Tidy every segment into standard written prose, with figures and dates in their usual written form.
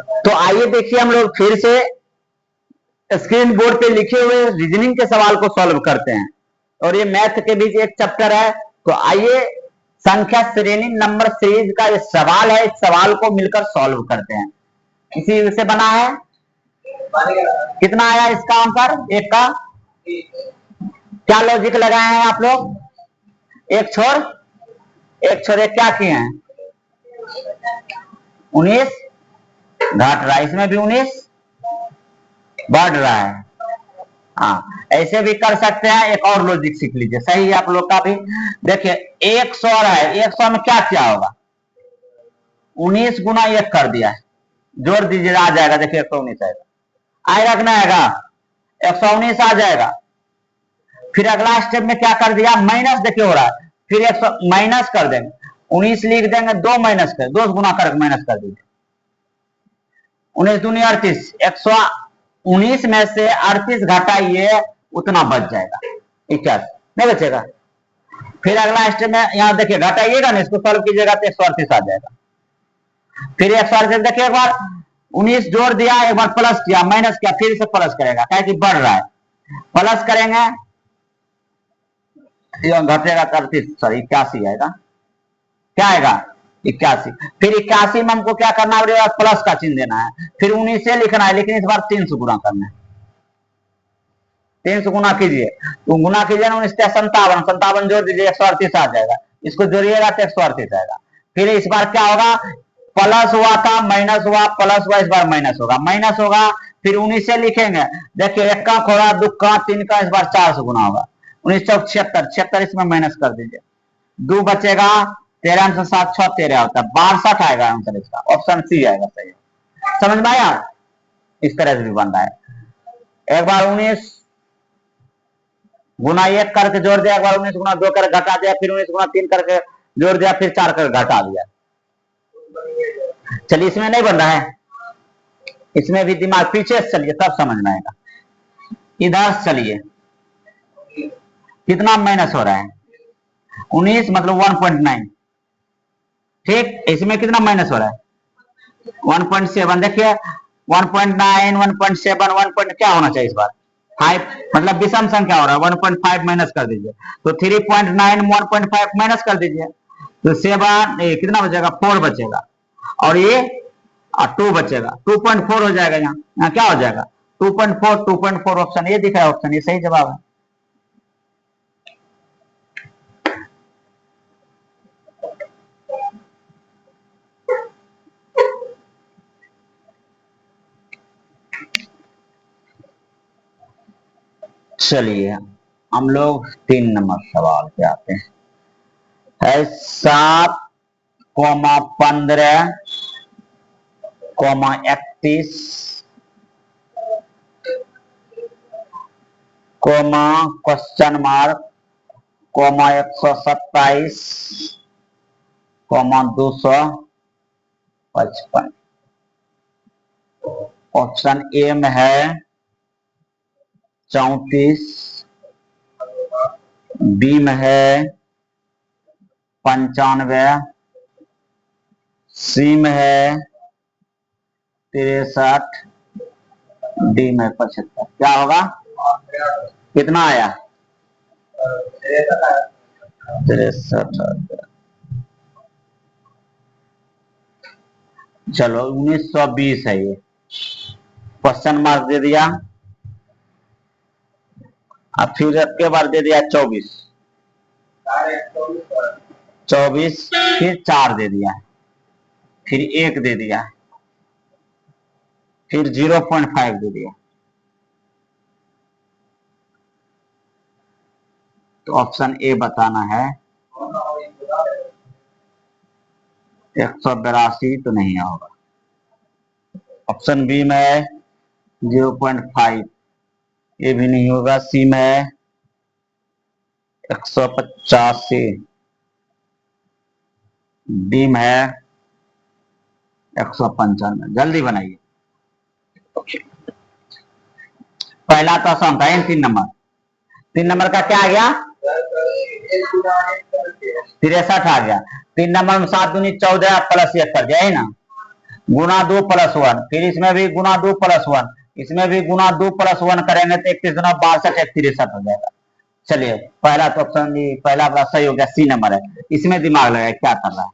तो आइए देखिए हम लोग फिर से स्क्रीन बोर्ड पे लिखे हुए रीजनिंग के सवाल को सॉल्व करते हैं। और ये मैथ के बीच एक चैप्टर है। तो आइए संख्या श्रेणी नंबर सीरीज का ये सवाल है, इस सवाल को मिलकर सॉल्व करते हैं। इसी से बना है। कितना आया इसका आंसर एक का? क्या लॉजिक लगाए हैं आप लोग? एक छोड़ एक क्या किए हैं? 19 घट रहा है, इसमें भी 19 बढ़ रहा है। हाँ, ऐसे भी कर सकते हैं। एक और लॉजिक सीख लीजिए, सही है आप लोग का भी। देखिए 100 है, 100 में क्या क्या होगा? 19 गुना 1 कर दिया है, जोड़ दीजिए आ जाएगा। देखिए 119 आएगा, आए रखना आएगा 119 आ जाएगा। फिर अगला स्टेप में क्या कर दिया? माइनस देखिए हो रहा है, फिर 100 माइनस कर देंगे, 19 लिख देंगे, 2 माइनस कर, 2 गुना कर माइनस कर दीजिए। 19 दूनी 38, 119 में से 38 घटाइए, उतना बच जाएगा 81, नहीं बचेगा। फिर अगला स्टेप में यहाँ देखिए घटाइएगा ना, इसको सॉल्व कीजिएगा तो 138 आ जाएगा। फिर 138 देखिए, एक बार 19 जोड़ दिया, एक बार प्लस किया, माइनस किया, फिर से प्लस करेगा, क्या कि बढ़ रहा है। प्लस करेंगे, घटेगा 38, सॉरी 81 आएगा। क्या आएगा? 81। फिर 81 में हमको क्या करना पड़ेगा? प्लस का चिन्ह देना है। फिर 19 से लिखना है, लेकिन इस बार 300 गुना करना है। 300 गुना कीजिए, तो गुना कीजिए ना, 19 57, 57 जोड़ दीजिए, 138 आ जाएगा। इसको जोड़िएगा तो 138 आएगा। फिर इस बार क्या होगा? प्लस हुआ था, माइनस हुआ, प्लस हुआ, इस बार माइनस होगा, माइनस होगा। फिर 19 से लिखेंगे, देखिए 1 का खोड़ा, 2 का, 3 का, इस बार 400 गुना होगा। 19 चौक 76, 76 इसमें माइनस कर दीजिए, 2 बचेगा, 13 से 7 6 13 होता है, 62 आएगा आंसर इसका। ऑप्शन सी आएगा सही। समझ में आया? इस तरह से भी बन रहा है। एक बार 19 गुना 1 करके जोड़ दिया, एक बार 19 गुना 2 करके घटा दिया, फिर 19 गुना 3 करके जोड़ दिया, फिर 4 करके घटा दिया। चलिए इसमें नहीं बन रहा है, इसमें भी दिमाग पीछे से चलिए तब समझ में आएगा। इधर चलिए, कितना माइनस हो रहा है? 19 मतलब 1.9, ठीक। इसमें कितना माइनस हो रहा है? 1.7। देखिए 1.9, 1.7, 1. क्या होना चाहिए इस बार? 5, मतलब विषम संख्या हो रहा है। 1.5 माइनस कर दीजिए, तो 3.9 1.5 माइनस कर दीजिए, तो 7 कितना बचेगा? 4 बचेगा, और ये 2 बचेगा, 2.4 हो जाएगा। यहाँ क्या हो जाएगा? 2.4, 2.4 ऑप्शन ये दिख रहा है, ऑप्शन ये सही जवाब है। चलिए हम लोग 3 नंबर सवाल पे आते हैं। है 7, 15, 31, क्वेश्चन मार्क, 127, 255। ऑप्शन ए में है 34, बी में है 95, सी में है 63, डी में 75। क्या होगा? कितना आया? 63। चलो 1920 है ये, क्वेश्चन मार्क दे दिया। अब फिर के बार दे दिया 24, फिर 4 दे दिया, फिर 1 दे दिया, फिर 0.5 दे दिया। तो ऑप्शन ए बताना है। 182 तो नहीं होगा। ऑप्शन बी में है 0.5, ये भी नहीं होगा। सी में है 185, डी में है 195। जल्दी बनाइए। पहला तो आसान था, 3 नंबर। 3 नंबर का क्या आ गया? 63 आ गया। 3 नंबर में 7 दूनी 14 प्लस 1 कर दिया है ना, गुना 2+1, फिर इसमें भी गुना 2+1, इसमें भी गुना 2+1 करेंगे तो 31×62 163 हो जाएगा। चलिए पहला तो ऑप्शन पहला आपका सही हो गया, सी नंबर है। इसमें दिमाग लगाए क्या कर रहा है।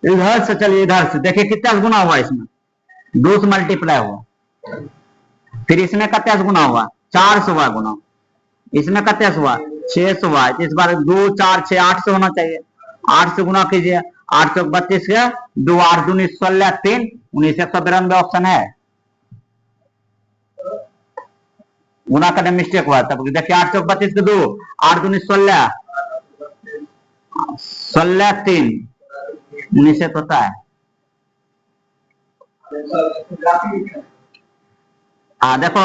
इधर से चलिए, इधर से देखिए कितना गुना हुआ इसमें, 2 से मल्टीप्लाई हुआ, फिर इसमें कितना गुना हुआ, 4 से हुआ गुना, इसमें कितना हुआ 6 से हुआ, इस बार 2 4 6 8 से होना चाहिए, 8 से गुना कीजिए, 832 के 2 8 दूनी 16 3 19 192 ऑप्शन है। गुना करने मिस्टेक हुआ तब देखिए 832 के 2 8 दूनी 16 16 3 19 होता है। हाँ देखो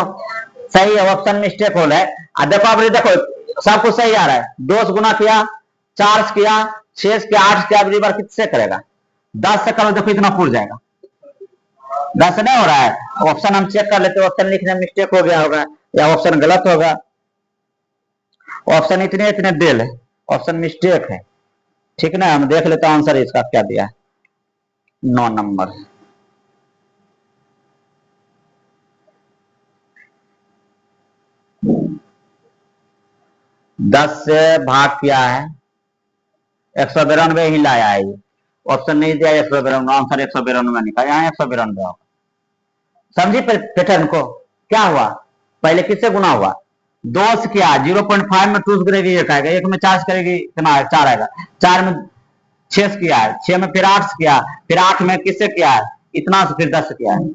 सही है, ऑप्शन मिस्टेक हो रहा है। देखो अब देखो सब कुछ सही आ रहा है, 2 से गुना किया, 4 से किया, 6 से किया, 8 से किया, अगली बार किससे करेगा, 10 से करो, देखो इतना पूर जाएगा। 10 नहीं हो रहा है, ऑप्शन हम चेक कर लेते, ऑप्शन लिखने में मिस्टेक हो गया होगा या ऑप्शन गलत होगा। ऑप्शन इतने इतने डेल है, ऑप्शन मिस्टेक है, ठीक ना। हम देख लेते हैं आंसर इसका क्या दिया है, 9 नंबर। 10 से भाग किया है, 192 ही लाया है ये, ऑप्शन नहीं दिया 192, आंसर 192 निकाला, यहाँ 192 होगा। समझी पैटर्न को, क्या हुआ पहले किससे गुना हुआ, 2 से किया, 0.5 में 2 से करेगी 1 आएगा, 1 में 4 से करेगी कितना 4 आएगा, 4 में 6 से किया है, 6 में फिर 8 से किया, फिर 8 में किससे किया है इतना से, फिर 10 से किया है,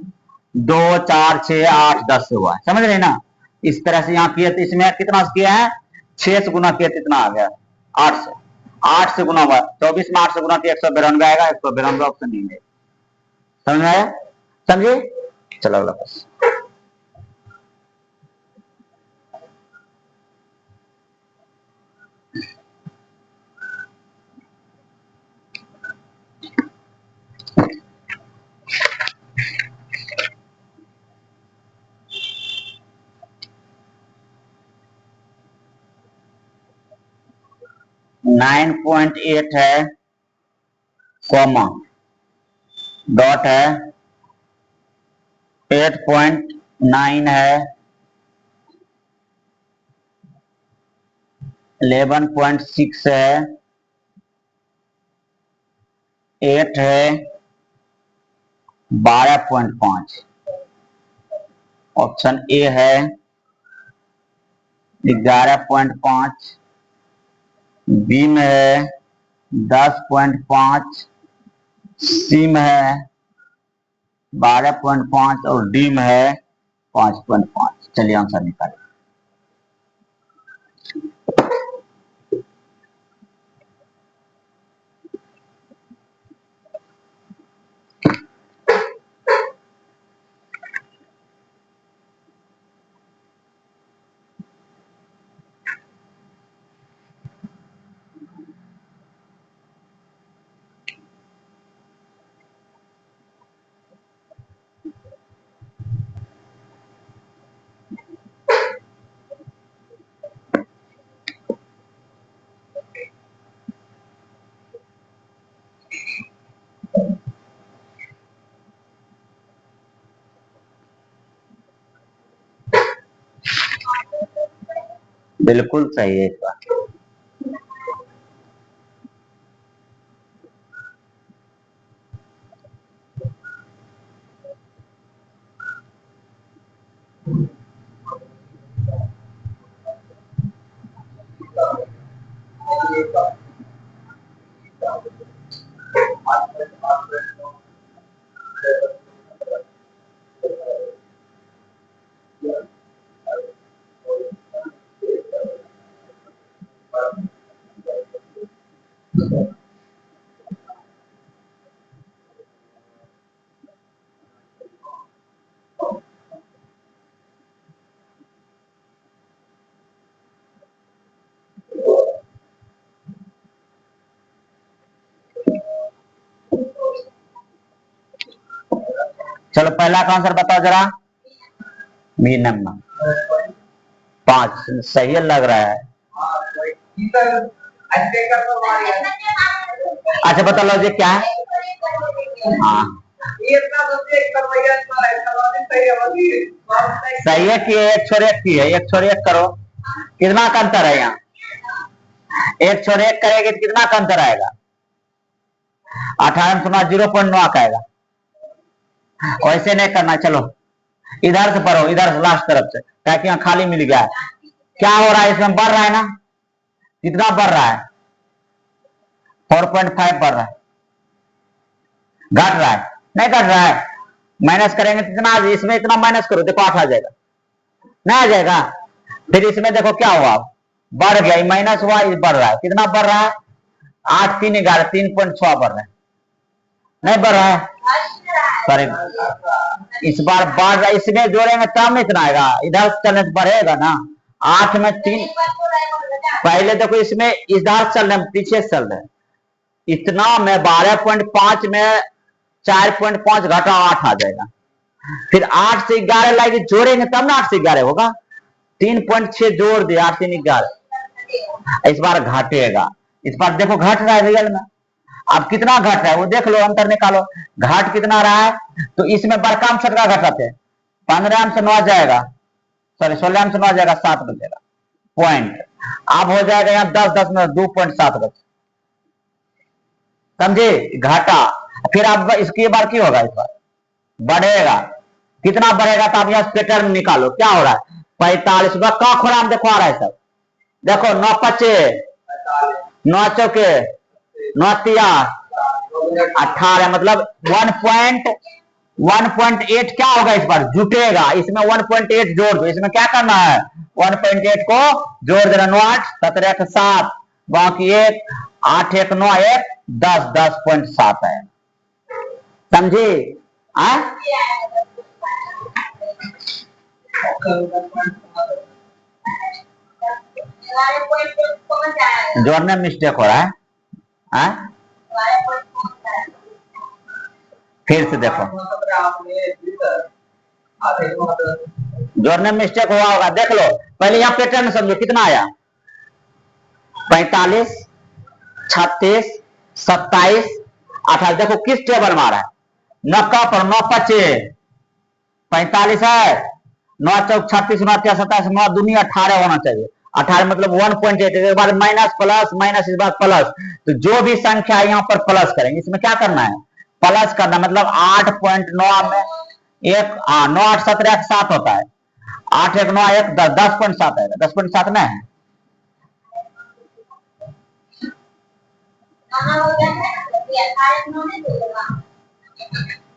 2 4 6 8 10 से हुआ है, समझ रहे ना। इस तरह से यहाँ किया तो इसमें कितना से किया है, 6 से गुना किया तो इतना आ गया 8 से, 8 से गुना हुआ 24 में 8 से गुना किया 192 आएगा, 192 ऑप्शन नहीं है। समझ में आया, समझे। चलो अगला क्वेश्चन। 9.8 है, कॉमा डॉट है, 8.9 है, 11.6 है, 8 है, 12.5, ऑप्शन ए है 11.5, बी में है 10.5, सी में है 12.5 और डी में है 5.5। चलिए आंसर निकालिए। बिल्कुल सही है इस बार। चलो पहला का आंसर बताओ जरा। बी नंबर 5 सही लग रहा है। अच्छा बताओ लॉजिक क्या है। हाँ सही है कि एक छोड़ एक की है, एक छोड़ एक करो, कितना का अंतर है यहाँ। एक छोड़ एक करेगी तो कितना का अंतर आएगा। 18 में 0.9 का आएगा। वैसे नहीं करना, चलो इधर से पढ़ो, इधर से लास्ट तरफ से, ताकि यहाँ खाली मिल गया है। क्या हो रहा है इसमें, बढ़ रहा है ना, कितना बढ़ रहा है 4.5 बढ़ रहा है, घट रहा है नहीं घट रहा है। माइनस करेंगे तो इतना, इसमें इतना माइनस करो, देखो 8 आ जाएगा, नहीं आ जाएगा। फिर इसमें देखो क्या हुआ, बढ़ गया, माइनस हुआ, बढ़ रहा है, कितना बढ़ रहा है 8 3 11 3.6 बढ़ रहा है, नहीं बढ़ रहा है। सॉरी इस बार बढ़ रहा है, इसमें जोड़ेंगे तब में इतना आएगा, इधर चलने से बढ़ेगा ना। 8 में 3, पहले देखो इसमें इधर चल रहे पीछे चल रहे, इतना में 12.5 में 4.5 घटा 8 आ जाएगा। फिर 8 से 11 लाएंगे, जोड़ेंगे तब ना 8 से 11 होगा। 3.6 जोड़ दिया, 8 3 11, इस बार घटेगा। इस बार देखो घट रहा है रियल में। अब कितना घट रहा है वो देख लो, अंतर निकालो, घाट कितना रहा है। तो इसमें बड़का में छोटका घटाते, 15 में से 9 जाएगा, सॉरी 16 में से 9 जाएगा, 7 बचेगा पॉइंट। अब हो जाएगा यहाँ 10 10 में 2.7 बचे, समझे, घाटा। फिर अब इसकी बार की होगा, इस बार बढ़ेगा, कितना बढ़ेगा। तो आप यहाँ पैटर्न निकालो, क्या हो रहा है 45 का खोरा में देखो आ रहा है सब, देखो 9 5 9 चौके 9 तिया 18, मतलब 1.8 क्या होगा इस बार, जुटेगा। इसमें 1.8 जोड़ दो, इसमें क्या करना है 1.8 को जोड़ देना, 9 8 17 1 7, बाकी 1 8 1 9 1 10 10.7 है, समझे। जोड़ने में मिस्टेक हो रहा है। फिर से देखो, जोड़ने में मिस्टेक हुआ होगा, देख लो पहले यहाँ पैटर्न समझो, कितना आया 45 36 27 28, देखो किस टेबल में आ रहा है, 9 पर 9 5 45 है, 9 चौक 36 9 27 9 दूनी 18 होना चाहिए। 18 मतलब 1.8, एक बार माइनस प्लस माइनस, इस बार प्लस, तो जो भी संख्या है यहाँ पर प्लस करेंगे। इसमें क्या करना है प्लस करना, मतलब 8.9 में 1 9 8 17 1 7 होता है, 8 1 9 1 10 10.7 आएगा, 10.7 नहीं है।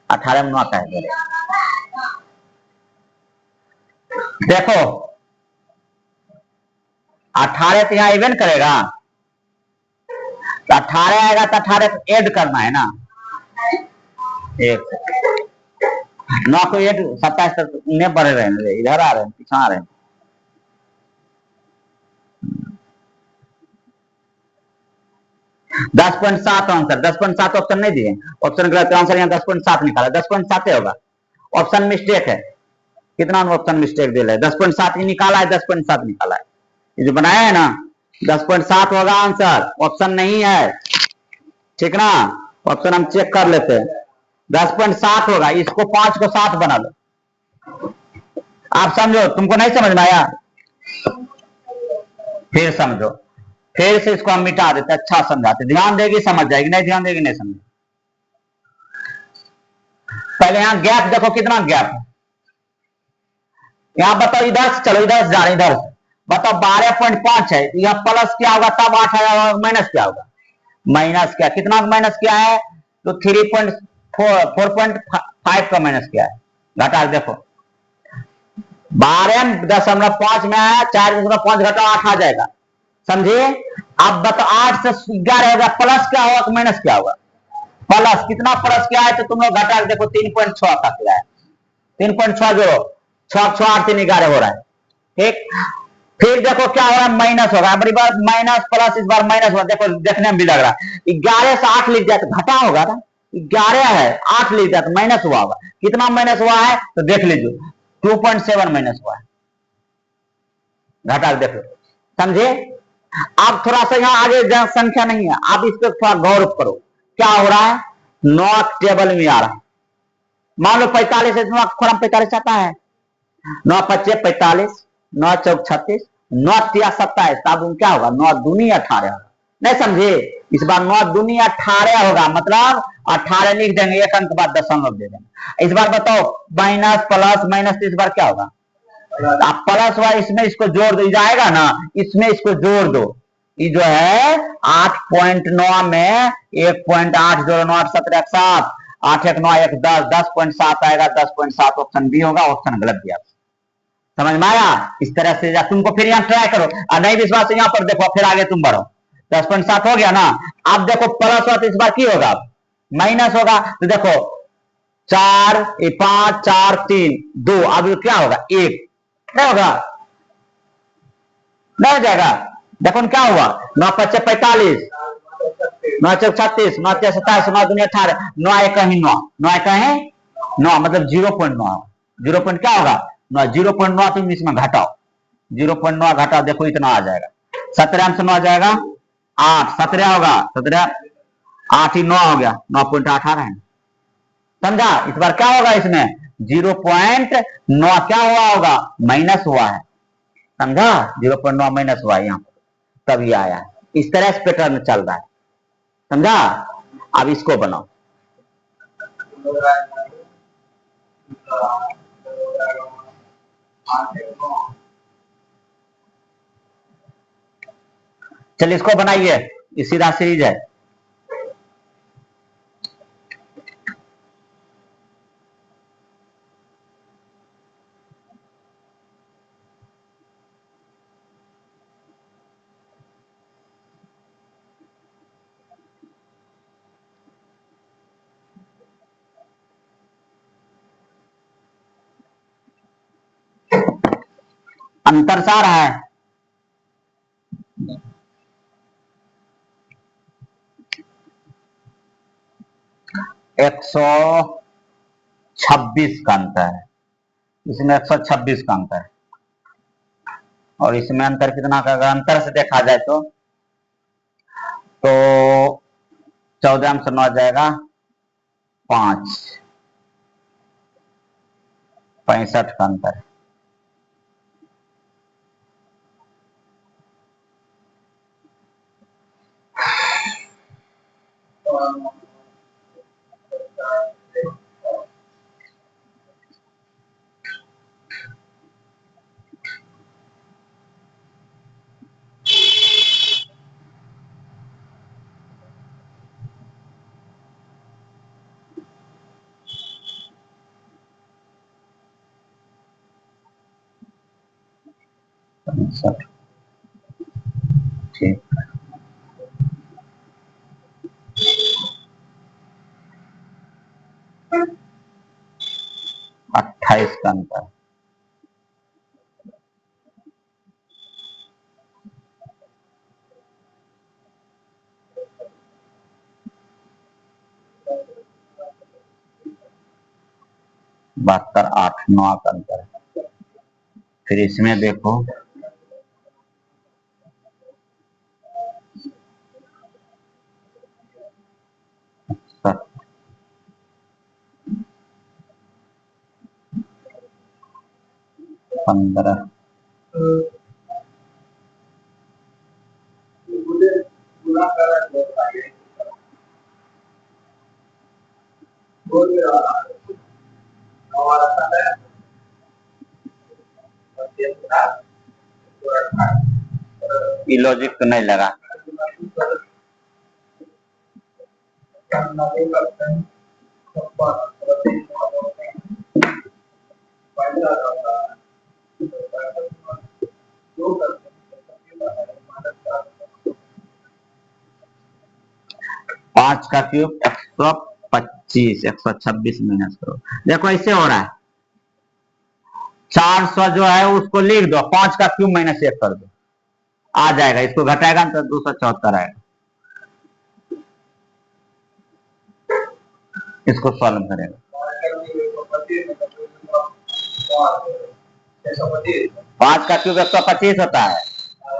18 में 9 का है, देखो 18 तो यहाँ इवेंट करेगा, तो 18 आएगा तो 18 ऐड करना है ना, 1 9 को 8 27 तक उन्हें बढ़ रहे हैं, इधर आ रहे हैं, पीछे आ रहे हैं। दस 10.7 आंसर, 10.7 ऑप्शन नहीं दिए, ऑप्शन गलत, आंसर यहाँ 10.7 निकाला, 10.7 होगा, ऑप्शन मिस्टेक है। कितना ऑप्शन मिस्टेक दे रहे हैं, 10.7 ही निकाला है, 10.7 निकाला है, ये जो बनाया है ना 10.7 होगा आंसर, ऑप्शन नहीं है, ठीक ना। ऑप्शन हम चेक कर लेते हैं, 10.7 होगा, इसको 5 को 7 बना लो, आप समझो, तुमको नहीं समझ में आया फिर समझो, फिर से इसको हम मिटा देते, अच्छा समझाते, ध्यान देगी समझ जाएगी, नहीं ध्यान देगी नहीं समझ। पहले यहां गैप देखो, कितना गैप है, यहां बताओ, इधर से चलो, इधर से जा रहे, इधर से बताओ 12.5 है, यहाँ प्लस क्या होगा तब 8 आएगा, माइनस क्या होगा, माइनस क्या, कितना माइनस क्या है, तो 4.5 का माइनस क्या है, घटा देखो 12.5 में आया, 4.5 घटा 8 आ जाएगा, समझे। अब बताओ 8 से 11 होगा, प्लस क्या होगा माइनस क्या होगा, प्लस, कितना प्लस क्या है, तो तुम लोग घटा देखो 3.6 का क्या है, 3.6 जोड़ो, 6 6 8 3 11 हो रहा है, ठीक। फिर देखो क्या हो रहा है, माइनस होगा, बड़ी बार माइनस प्लस, इस बार माइनस होगा, देखो देखने में भी लग रहा है 11 से 8 लिख जाए तो घटा होगा ना, 11 है, 8 लिख दिया तो माइनस हुआ होगा। कितना माइनस हुआ है तो देख लीजिए, 2.7 माइनस हुआ है, घटा देख लो, समझे। आप थोड़ा सा यहाँ आगे संख्या नहीं है, आप इस पर थोड़ा गौर करो क्या हो रहा है। नॉट टेबल में आ रहा है, मान लो 45 है, 45 आता है, 9 पच्चे 45, 9 चौक 36, 9 तिया 27, तब क्या होगा, 9 दूनी 18, नहीं समझे। इस बार 9 दूनी 18 होगा, मतलब 18 लिख देंगे, एक अंक बाद दशमलव दे देंगे। इस बार बताओ माइनस प्लस माइनस, इस बार क्या होगा, आप प्लस हुआ, इसमें इसको जोड़ दो, जाएगा ना, इसमें इसको जोड़ दो, ये जो है 8.9 में 1.8 जोड़ो 9 8 17 7, 8 1 9 1 10, 10.7 आएगा, 10.7 ऑप्शन बी होगा, ऑप्शन गलत दिया। समझ में आया। इस तरह से तुमको फिर यहाँ ट्राई करो, और नहीं विश्वास तो यहाँ पर देखो, फिर आगे तुम बढ़ो। 10.7 हो गया ना, अब देखो प्लस हुआ तो इस बार की होगा, माइनस होगा, तो देखो 4 5 4 3 2, अब क्या होगा 1, नहीं होगा, नहीं हो जाएगा। देखो क्या हुआ, 9 पच्चे 45, 9 चौक 36, 9 तिया 27, 9 दूनी 18, 9 एक कहीं 9, 9 एक कहीं 9, मतलब 0.9, 0 क्या होगा 9, 0.9 तुम इसमें घटाओ, 0.9 घटाओ, देखो इतना आ जाएगा, 17 से 9 आ जाएगा 8, 17 होगा, 17 8 ही 9 हो गया, 9.18 है, समझा। इस बार क्या होगा, इसमें 0.9 क्या हुआ होगा, माइनस हुआ है, समझा, 0.9 माइनस हुआ है यहाँ पर, तभी आया है। इस तरह से पैटर्न चल रहा है, समझा। अब इसको बनाओ, चलिए इसको बनाइए, ये सीधा सीरीज है। अंतर सा रहा है, एक 126 का अंतर है, इसमें 126 का अंतर है, और इसमें अंतर कितना का, अगर अंतर से देखा जाए तो 14 से 9 जाएगा 5, 65 का अंतर है। ठीक, 28 का अंतर, बहत्तर 8 9 का अंतर है। फिर इसमें देखो 15, ये लॉजिक तो नहीं लगा, पांच का क्यूब 125, 126 माइनस करो, देखो ऐसे हो रहा है, 400 जो है उसको लिख दो, 5 का क्यूब माइनस 1 कर दो, आ जाएगा, इसको घटाएगा तो 274 आएगा। इसको सॉल्व करेगा। 5 का क्यूब 125 होता है,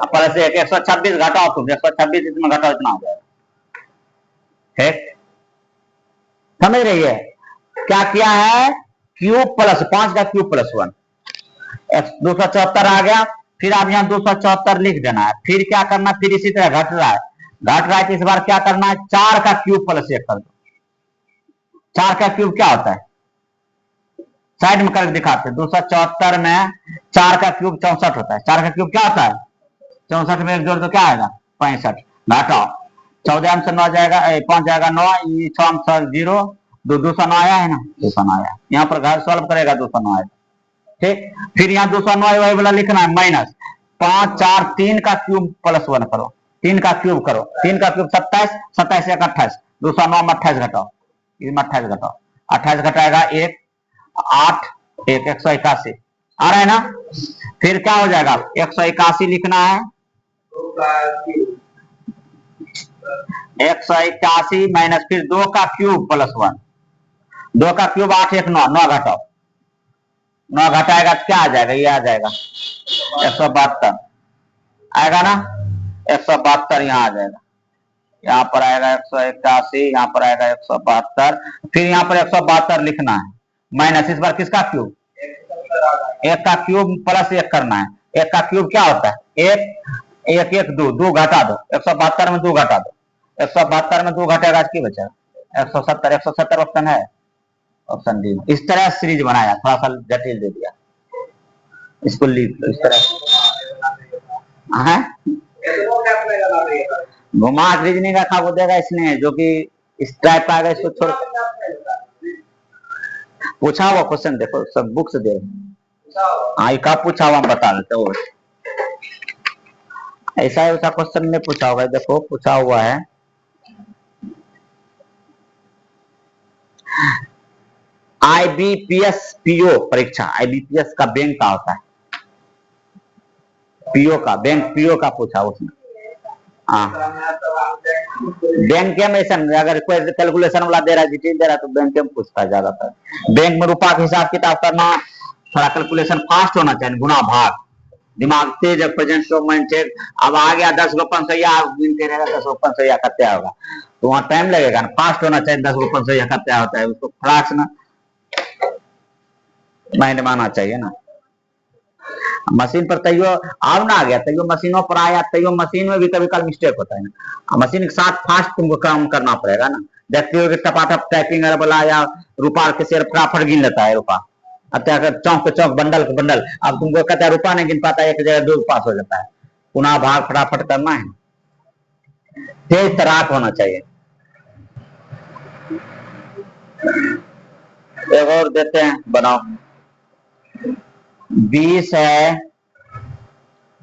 प्लस 126 घटाओ, तुम 126 इसमें घटाओ, इतना हो जाएगा। ठीक, समझ रही है? क्या किया है, क्यूब प्लस 5 का क्यूब प्लस 1, 274 आ गया। फिर आप यहाँ 274 लिख देना है। फिर क्या करना, फिर इसी तरह घट रहा है, तो इस बार क्या करना है, 4 का क्यूब प्लस 1 कर दो। 4 का क्यूब क्या होता है, साइड में करके दिखाते हैं। 274 में 4 का क्यूब 64 होता है। 4 का क्यूब क्या होता है, 64 में एक जोड़ दो, क्या आएगा, 65। घटाओ, 14 से 9 जाएगा, 5 जाएगा 9, 6 0, 209 आया है ना, 209 आया। यहाँ पर घर सॉल्व करेगा, 209 आएगा। ठीक, फिर यहाँ 209 वही वाला लिखना है, माइनस 5 4 3 का क्यूब प्लस 1 करो, 3 का क्यूब करो, 3 का क्यूब 27, 27 1 28, 209 में 28 घटाओ, इसमें 28 घटाओ, 28 घटाएगा 1 8 1 181 आ रहा है ना। फिर क्या हो जाएगा, 181 लिखना है, 181 माइनस फिर 2 का क्यूब प्लस 1, 2 का क्यूब 8 1 9, 9 घटाओ, 9 घटाएगा तो क्या आ जाएगा, ये आ जाएगा 172 आएगा ना, 172 यहाँ आ जाएगा। यहाँ पर आएगा 181, यहाँ पर आएगा 172, फिर यहाँ पर 172 लिखना है, माइनस इस बार किसका क्यूब, 1 का क्यूब प्लस 1 करना है। 1 का क्यूब क्या होता है, 1 1 1 2, 2 घटा दो, 172 में 2 घटा दो, 172 में 2 घटेगा की बचा 170, 170 ऑप्शन है, ऑप्शन डी। इस तरह सीरीज बनाया, थोड़ा सा जटिल दे दिया, इसको लिख लो इस तरह। घुमा रीजनिंग का वो देगा इसने, जो कि इस टाइप का आएगा, इसको छोड़ पूछा हुआ क्वेश्चन देखो, सब बुक से दे, हाँ का पूछा हुआ हम बता देते हो। ऐसा ऐसा क्वेश्चन में पूछा होगा, देखो पूछा हुआ है, IBPS PO परीक्षा, IBPS का बैंक का होता है, PO का बैंक, PO का पूछा उसने। हाँ, बैंक में अगर कोई कैलकुलेशन वाला दे रहा है, डिटेल दे रहा है, तो बैंक में पूछता है ज्यादातर। बैंक में रुपया का हिसाब किताब करना, थोड़ा कैलकुलेशन फास्ट होना चाहिए, गुना भाग, दिमाग तेज, प्रेजेंट मोमेंट। अब आ गया 10 गो 500, गिनते रहेगा 10 गो 500 कत्या होगा, तो वहां टाइम लगेगा ना, फास्ट होना चाहिए। 10 गो 500 कत्या होता है, उसको फ्राक्स ना माइंड में आना चाहिए ना। मशीन पर तैयो आओ ना, आ गया तैयो मशीनों पर आया, तैयो मशीन में भी कभी कभी मिस्टेक होता है ना, मशीन के साथ फास्ट तुमको काम करना पड़ेगा ना। देखते हो कि टपाटप टाइपिंग वाला या रुपा के शेर फटाफट गिन लेता है रुपा, चौक के चौक, बंडल के बंडल। अब तुमको कहता है रुपा नहीं गिन पाता, एक जगह 2 पास हो जाता है, पुनः भाग फटाफट करना है, तेज तराक होना चाहिए। एक और देते हैं, बनाओ। 20 है,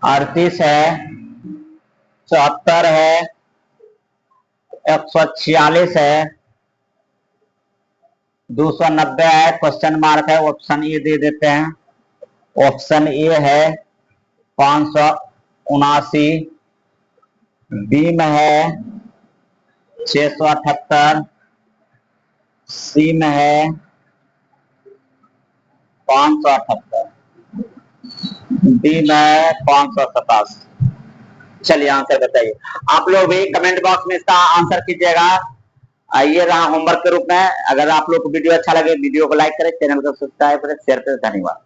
38 है, 74 है, 146 है, 290 है, क्वेश्चन मार्क है, ऑप्शन ए दे देते हैं। ऑप्शन ए है 579, बी में है 678, सी में है 578, डी में 587। चलिए आंसर बताइए, आप लोग भी कमेंट बॉक्स में इसका आंसर कीजिएगा। ये रहा होमवर्क के रूप में। अगर आप लोग को वीडियो अच्छा लगे, वीडियो को लाइक करें, चैनल को सब्सक्राइब करें, शेयर करें। धन्यवाद।